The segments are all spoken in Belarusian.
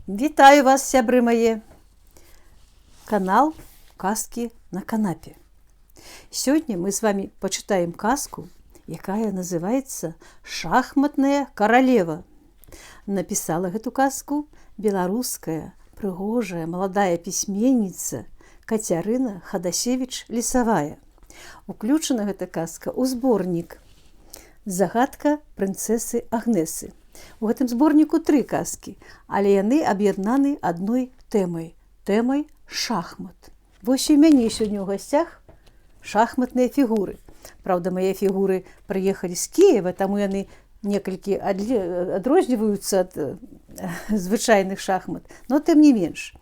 Вітаю вас, сябры мае! Канал «Казкі на канапе». Сёння мы з вами пачытаем казку, якая называецца «Шахматная каралева». Напісала гэту казку беларуская, прыгожая, маладая пісьменніца Кацярына Хадасевіч-Лісавая. Уключана гэта казка ў зборнік «Загадка прынцэсы Агнесы». У гэтым зборніку 3 казкі, але яны аб'яднаны адной тэмай шахмат. Вось у мяне сёння ў гасцях шахматныя фігуры. Праўда, мае фігуры прыехалі з Кіева, таму яны некалькі адрозніваюцца ад звычайных шахмат, но тым не менш.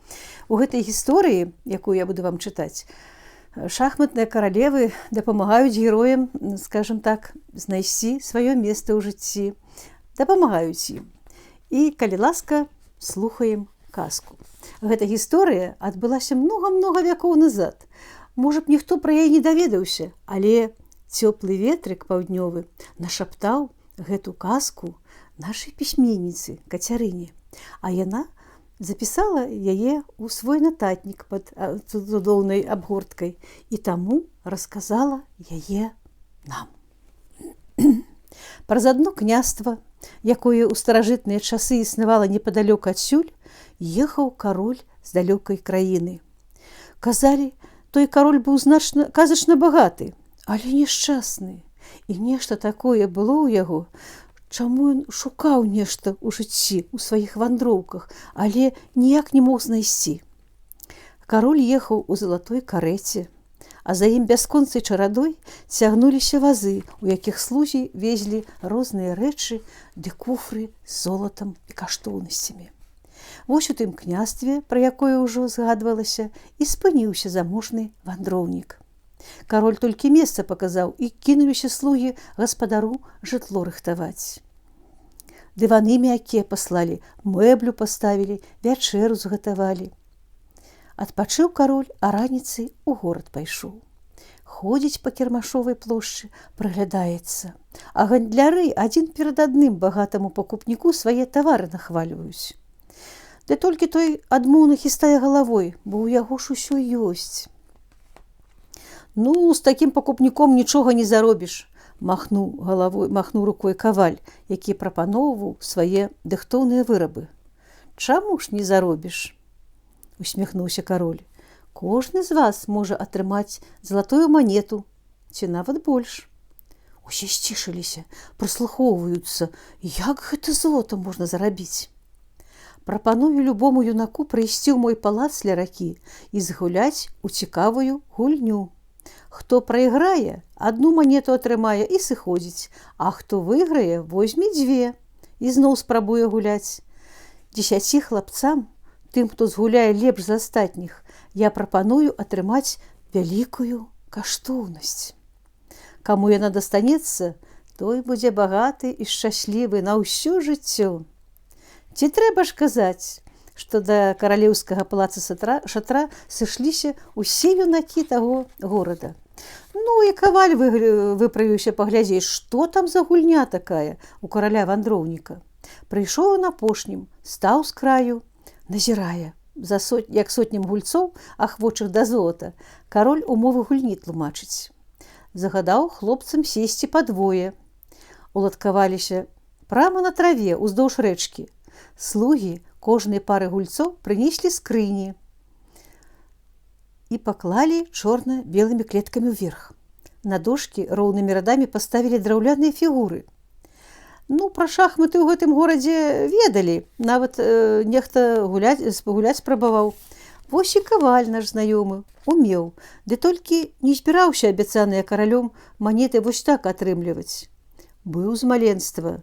У гэтай гісторыі, якую я буду вам чытаць, шахматныя каралевы дапамагаюць героям, скажем так, знайсці сваё месца ў жыцці, дапамагаюць ім. І, калі ласка, слухаем казку. Гэта гісторыя адбылася многа-многа вякоў назад. Можа б, ніхто пра яе не даведаўся, але цёплы ветрык паўднёвы нашаптаў гэту казку нашай пісьменніцы Кацярыне. А яна запісала яе ў свой нататнік пад цудоўнай абгорткай і таму расказала яе нам. Праз адно княства, якое ў старажытныя часы існавала непадалёк адсюль, ехаў кароль з далёкай краіны. Казалі, той кароль быў казачна багаты, але нешчасны. І нешта такое было ў яго, чаму ён шукаў нешта ў жыцці, у сваіх вандроўках, але ніяк не мог знайсці. Кароль ехаў у залатой карэце, а за ім бясконцай чарадой цягнуліся вазы, у якіх слугі везлі розныя рэчы ды куфры з золатам і каштоўнасцямі. Вось у тым княстве, пра якое ўжо згадвалася, і спыніўся заможны вандроўнік. Кароль толькі месца паказаў, і кінуліся слугі гаспадару жытло рыхтаваць. Дываны мяккія паслалі, мэблю паставілі, вячэру згатавалі. Адпачыў кароль, а раніцай у горад пайшоў. Ходзіць па кірмашовай плошчы, прыглядаецца. А гандляры адзін перад адным багатаму пакупніку свае тавары нахвальваюць. Ды толькі той адмоўна хістае галавой, бо ў яго ж усё ёсць. Ну, з такім пакупніком нічога не заробіш, махнуў рукой каваль, які прапаноўваў свае дыхтоўныя вырабы. Чаму ж не заробіш? Усміхнуўся кароль. Кожны з вас можа атрымаць залатую манету, ці нават больш. Усе сцішыліся, прыслухоўваюцца, як гэта золата можна зарабіць. Прапаную любому юнаку прыйсці ў мой палац ля ракі і згуляць у цікавую гульню. Хто прайграе, адну манету атрымае і сыходзіць, а хто выйграе, возьме 2 і зноў спрабуе гуляць. 10 хлапцам, тым, хто згуляе лепш за астатніх, я прапаную атрымаць вялікую каштоўнасць. Каму яна дастанецца, той будзе багаты і шчаслівы на ўсё жыццё. Ці трэба ж казаць, што да каралеўскага палаца шатра сышліся ўсе юнакі таго горада. Ну і каваль выправіўся паглядзець, што там за гульня такая у караля вандроўніка. Прыйшоў ён апошнім, стаў з краю, назірае, як сотням гульцоў, ахвочых да золата, кароль умовы гульні тлумачыць. Загадаў хлопцам сесці падвое. Уладкаваліся прама на траве ўздоўж рэчкі. Слугі кожнай пары гульцоў прынеслі скрыні і паклалі чорна-белымі клеткамі ўверх. На дошкі роўнымі радамі паставілі драўляныя фігуры. Ну, пра шахматы ў гэтым горадзе ведалі, нават нехта гуляць спрабаваў. Вось і каваль наш знаёмы, умеў, ды толькі не збіраўся абяцаныя каралём манеты вось так атрымліваць. Быў з маленства,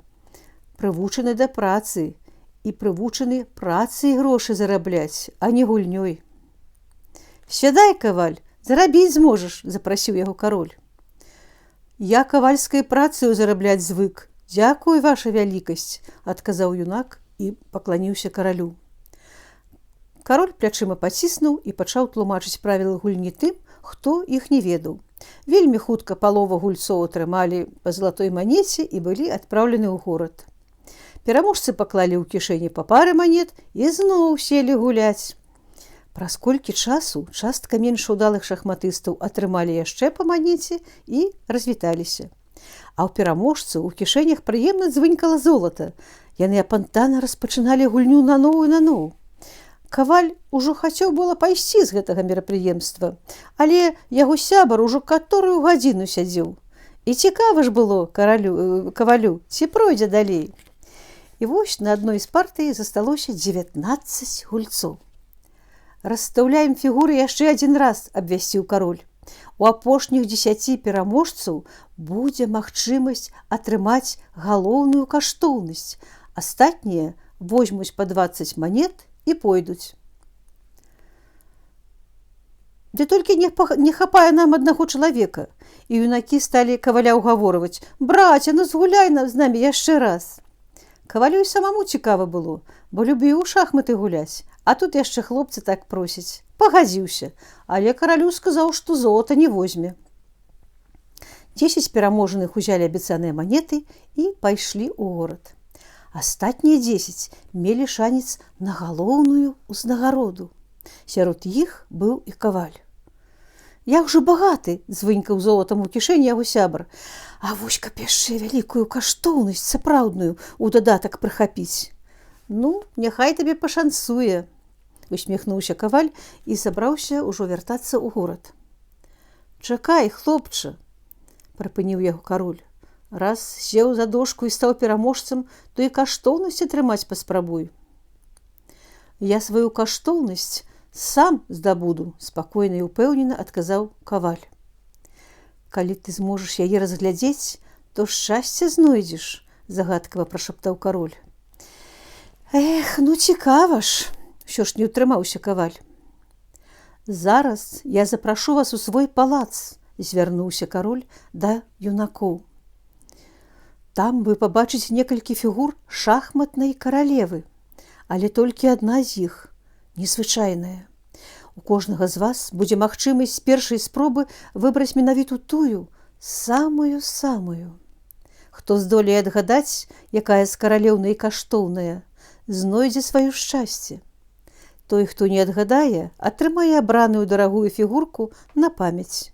прывучаны да працы і прывучаны працай грошы зарабляць, а не гульнёй. «Сядай, каваль, зарабіць зможаш», – запрасіў яго кароль. «Я кавальскай працаю зарабляць звык. Дзякуй, ваша вялікасць», – адказаў юнак і пакланіўся каралю. Кароль плячыма паціснуў і пачаў тлумачыць правілы гульні тым, хто іх не ведаў. Вельмі хутка палова гульцоў атрымалі па залатой манеце і былі адпраўлены ў горад. Пераможцы паклалі ў кішэні па пары манет і зноў селі гуляць. Праз колькі часу частка менш удалых шахматыстаў атрымалі яшчэ па манеце і развіталіся. А ў пераможцаў у кішэнях прыемна звынькала золата. Яны апантана распачыналі гульню наноў. Каваль ужо хацеў было пайсці з гэтага мерапрыемства, але яго сябар ужо каторую гадзіну сядзеў. І цікава ж было кавалю, ці пройдзе далей. І вось на адной з партый засталося 19 гульцоў. «Расстаўляем фігуры яшчэ адзін раз», – абвясціў кароль. «У апошніх 10 пераможцаў будзе магчымасць атрымаць галоўную каштоўнасць. Астатнія возьмуць па 20 манет і пойдуць». «Ды толькі не хапае нам аднаго чалавека». І юнакі сталі каваля ўгаворваць: «Браце, ну згуляй з намі яшчэ раз». Кавалю і самому цікава было, бо любіў у шахматы гуляць, а тут яшчэ хлопцы так просяць. Пагадзіўся, але каралю сказаў, што золата не возьме. 10 пераможаных узялі абяцаныя манеты і пайшлі ў горад. Астатнія 10 мелі шанец на галоўную ўзнагароду. Сярод іх быў і каваль. «Як жа багаты!» – звынькаў золатам у кішэні яго сябар. «А вось каб яшчэ вялікую каштоўнасць сапраўдную ў дадатак прыхапіць». «Ну, няхай табе пашанцуе», – усміхнуўся каваль і сабраўся ўжо вяртацца ў горад. «Чакай, хлопча!» – прыпыніў яго кароль. «Раз сеў за дошку і стаў пераможцам, то і каштоўнасць атрымаць паспрабуй». «Я сваю каштоўнасць сам здабуду», – спакойна і ўпэўнена адказаў каваль. «Калі ты зможаш яе разглядзець, то шчасце знойдзеш», – загадкава прашаптаў кароль. «Эх, ну цікава ж», – усё ж не ўтрымаўся каваль. «Зараз я запрашу вас у свой палац», – звярнуўся кароль да юнакоў. «Там вы пабачыце некалькі фігур шахматнай каралевы, але толькі адна з іх незвычайная. У кожнага з вас будзе магчымасць з першай спробы выбраць менавіту тую, самую-самую. Хто здолее адгадаць, якая з каралеў найкаштоўная, знойдзе сваё шчасце. Той, хто не адгадае, атрымае абраную дарагую фігурку на памяць».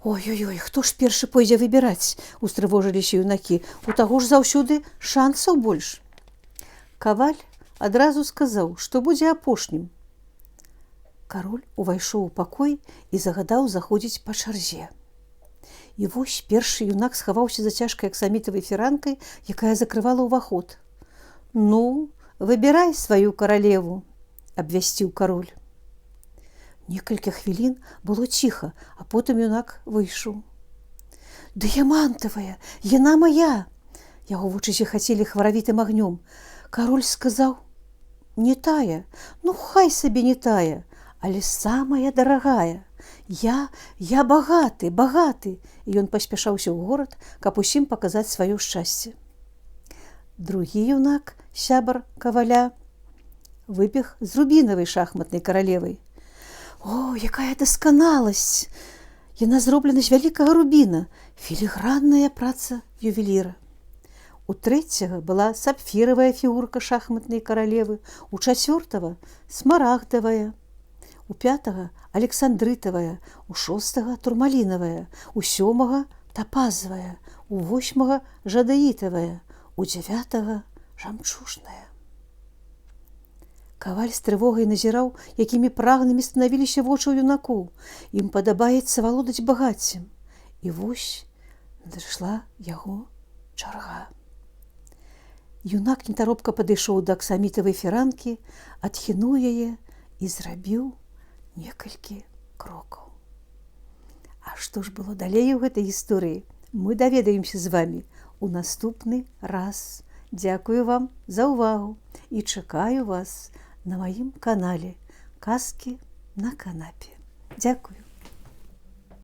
«Ой-ой-ой, хто ж першы пойдзе выбіраць?» – устрывожыліся юнакі. «У таго ж заўсёды шансаў больш». Каваль адразу сказаў, што будзе апошнім. Кароль увайшоў у пакой і загадаў заходзіць па чарзе. І вось першы юнак схаваўся за цяжкай аксамітавай фіранкай, якая закрывала ўваход. «Ну, выбірай сваю каралеву», – абвясціў кароль. Некалькі хвілін было ціха, а потым юнак выйшаў. «Дыямантавая, яна моя!» Яго вочы зіхацелі хваравітым агнём. Кароль сказаў: «Не тая, ну хай сабе не тая, але самая дарагая. Я багаты. І ён паспяшаўся ў горад, каб усім паказаць сваё шчасце. Другі юнак, сябар каваля, выбег з рубінавай шахматнай каралевай. «О, якая дасканаласць! Яна зроблена з вялікага рубіна, філігранная праца ювеліра». У трэцяга была сапфіравая фігурка шахматнай каралевы, у чацвёртага смарагдавая, у пятага александрытавая, у шостага турмалінавая, у сёмага тапазавая, у восьмага жадаітавая, у дзявятага жамчужная. Каваль з трывогай назіраў, якімі прагнымі станавіліся вочы ў юнакоў. Ім падабаецца валодаць багаццем. І вось надышла яго чарга. Юнак нетаропка падышоў да аксамітавай фіранкі, адхінуў яе і зрабіў некалькі крокаў. А што ж было далей у гэтай гісторыі, мы даведаемся з вамі у наступны раз. Дзякую вам за ўвагу і чакаю вас на маім канале «Казкі на канапе». Дзякую.